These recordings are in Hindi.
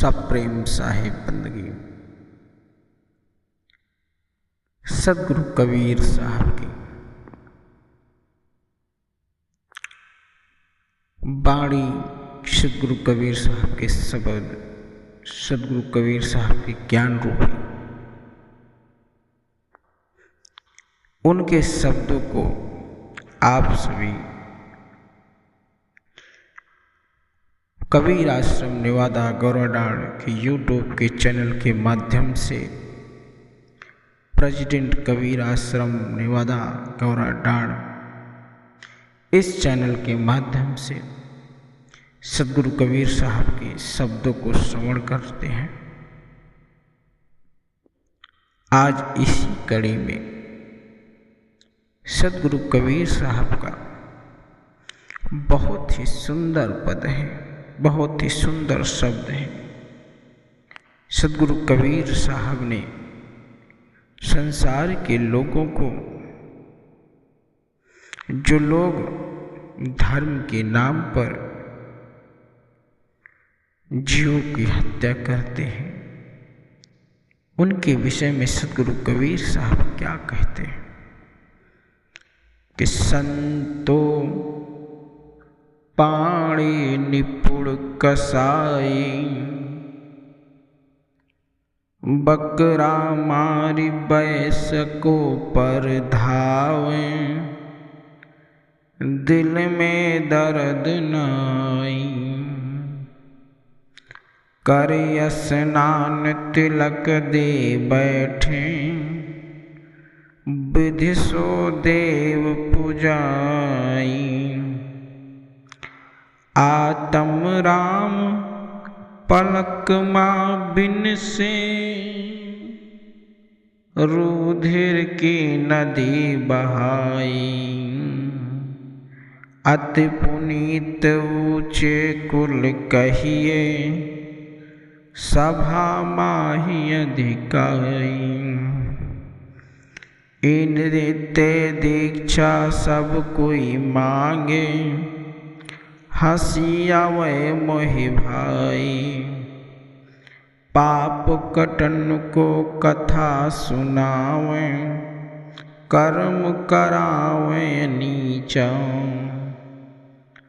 सप्रेम साहिब बंदगी सदगुरु कबीर साहब की बाणी, सदगुरु कबीर साहब के शब्द, सदगुरु कबीर साहब के ज्ञान रूपी उनके शब्दों को आप सभी कबीर आश्रम नेवादा गौराडांड के यूट्यूब के चैनल के माध्यम से प्रेसिडेंट कबीर आश्रम नेवादा गौराडांड इस चैनल के माध्यम से सदगुरु कबीर साहब के शब्दों को श्रवण करते हैं। आज इसी कड़ी में सदगुरु कबीर साहब का बहुत ही सुंदर पद है, बहुत ही सुंदर शब्द है। सदगुरु कबीर साहब ने संसार के लोगों को, जो लोग धर्म के नाम पर जीवों की हत्या करते हैं, उनके विषय में सदगुरु कबीर साहब क्या कहते हैं कि संतो पाणी निपुण कसाई, बकरा मारी बैस को पर धावे, दिल में दर्द नाई, कर स्नान तिलक दे बैठे, विधि सो देव पुजाई, आत्म राम पलक माँ बिन से, रुधिर की नदी बहाई, अति पुनीत ऊंचे कुल कहिए, सभा माही अधिकाई, इन रीते दीक्षा सब कोई मांगे, हंसिया वे मोहि भाई, पाप कटन को कथा सुनावे, कर्म करावे नीचा,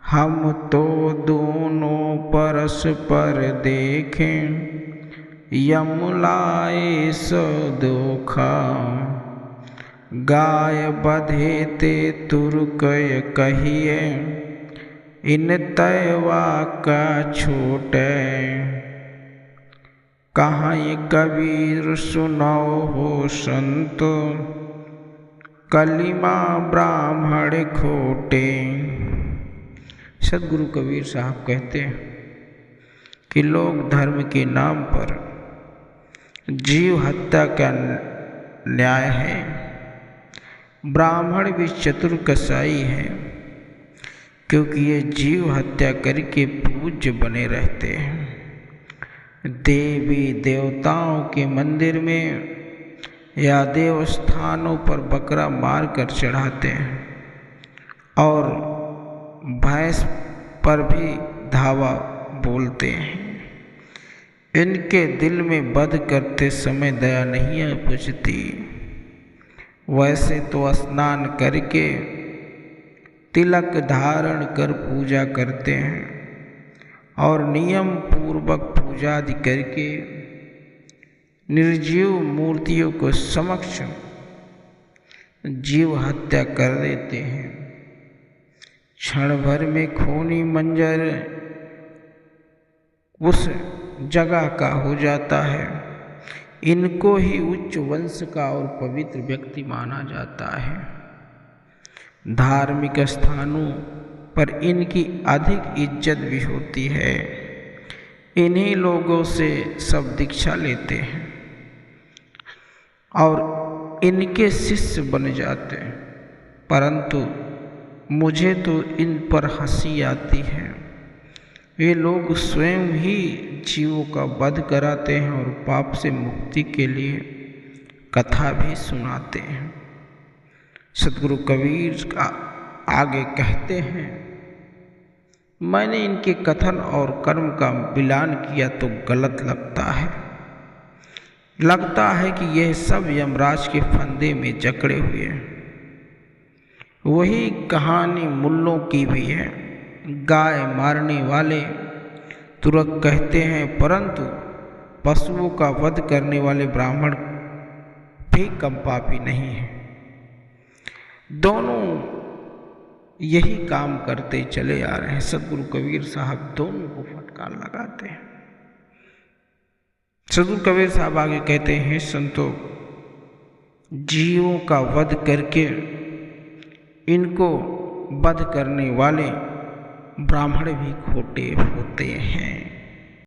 हम तो दोनों परस्पर देखें, यमुलाए सो दोखा, गाय बधे ते तुरकय कहिए, इन तयवा का छोटे, कहाँ कबीर सुनो हो संतो, कलिमा ब्राह्मण खोटे। सदगुरु कबीर साहब कहते हैं कि लोग धर्म के नाम पर जीव हत्या का न्याय है, ब्राह्मण भी चतुर कसाई है, क्योंकि ये जीव हत्या करके पूज्य बने रहते हैं। देवी देवताओं के मंदिर में या देव स्थानों पर बकरा मार कर चढ़ाते हैं और भैंस पर भी धावा बोलते हैं। इनके दिल में वध करते समय दया नहीं उपजती। वैसे तो स्नान करके तिलक धारण कर पूजा करते हैं और नियम पूर्वक पूजा आदि करके निर्जीव मूर्तियों को समक्ष जीव हत्या कर देते हैं। क्षण भर में खूनी मंजर उस जगह का हो जाता है। इनको ही उच्च वंश का और पवित्र व्यक्ति माना जाता है। धार्मिक स्थानों पर इनकी अधिक इज्जत भी होती है। इन्हीं लोगों से सब दीक्षा लेते हैं और इनके शिष्य बन जाते हैं। परंतु मुझे तो इन पर हंसी आती है। ये लोग स्वयं ही जीवों का वध कराते हैं और पाप से मुक्ति के लिए कथा भी सुनाते हैं। सदगुरु कबीर का आगे कहते हैं, मैंने इनके कथन और कर्म का मिलान किया तो गलत लगता है कि यह सब यमराज के फंदे में जकड़े हुए हैं। वही कहानी मुल्लों की भी है। गाय मारने वाले तुरक कहते हैं, परंतु पशुओं का वध करने वाले ब्राह्मण भी कम पापी नहीं है। दोनों यही काम करते चले आ रहे हैं। सदगुरु कबीर साहब दोनों को फटकार लगाते हैं। सदगुरु कबीर साहब आगे कहते हैं, संतों, जीवों का वध करके इनको वध करने वाले ब्राह्मण भी खोटे होते हैं।